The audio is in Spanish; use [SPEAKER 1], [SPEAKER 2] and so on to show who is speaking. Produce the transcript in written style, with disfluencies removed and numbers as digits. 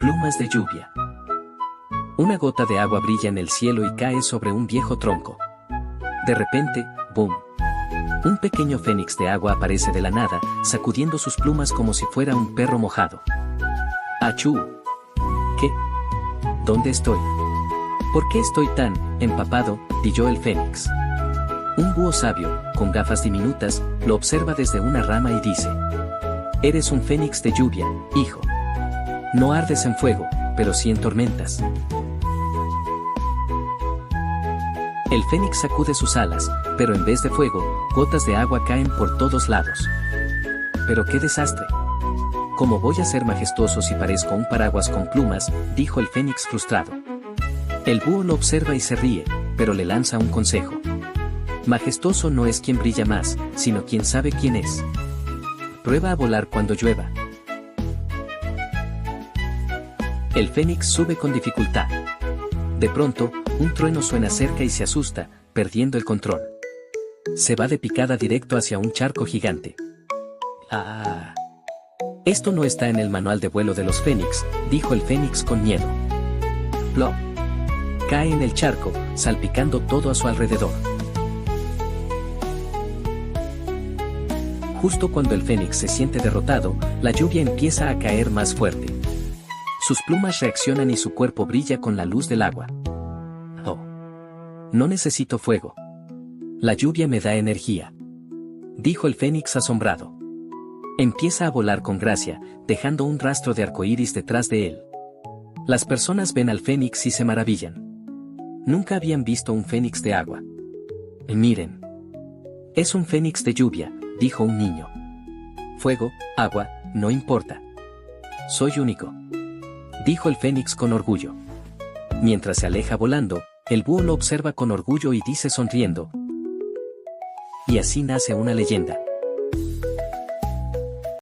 [SPEAKER 1] Plumas de lluvia. Una gota de agua brilla en el cielo y cae sobre un viejo tronco. De repente, ¡boom! Un pequeño fénix de agua aparece de la nada, sacudiendo sus plumas como si fuera un perro mojado. ¡Achú! ¿Qué? ¿Dónde estoy? ¿Por qué estoy tan empapado?, dijo el fénix. Un búho sabio, con gafas diminutas, lo observa desde una rama y dice: «Eres un fénix de lluvia, hijo. No ardes en fuego, pero sí en tormentas». El fénix sacude sus alas, pero en vez de fuego, gotas de agua caen por todos lados. «¡Pero qué desastre! ¿Cómo voy a ser majestuoso si parezco un paraguas con plumas?», dijo el fénix frustrado. El búho lo observa y se ríe, pero le lanza un consejo. «Majestuoso no es quien brilla más, sino quien sabe quién es. Prueba a volar cuando llueva». El fénix sube con dificultad. De pronto, un trueno suena cerca y se asusta, perdiendo el control. Se va de picada directo hacia un charco gigante. «¡Ah! Esto no está en el manual de vuelo de los fénix», dijo el fénix con miedo. Plop. Cae en el charco, salpicando todo a su alrededor. Justo cuando el fénix se siente derrotado, la lluvia empieza a caer más fuerte. Sus plumas reaccionan y su cuerpo brilla con la luz del agua. «Oh. No necesito fuego. La lluvia me da energía», dijo el fénix asombrado. Empieza a volar con gracia, dejando un rastro de arcoíris detrás de él. Las personas ven al fénix y se maravillan. Nunca habían visto un fénix de agua. «Miren. Es un fénix de lluvia», dijo un niño. «Fuego, agua, no importa. Soy único», dijo el fénix con orgullo. Mientras se aleja volando, el búho lo observa con orgullo y dice sonriendo: «Y así nace una leyenda».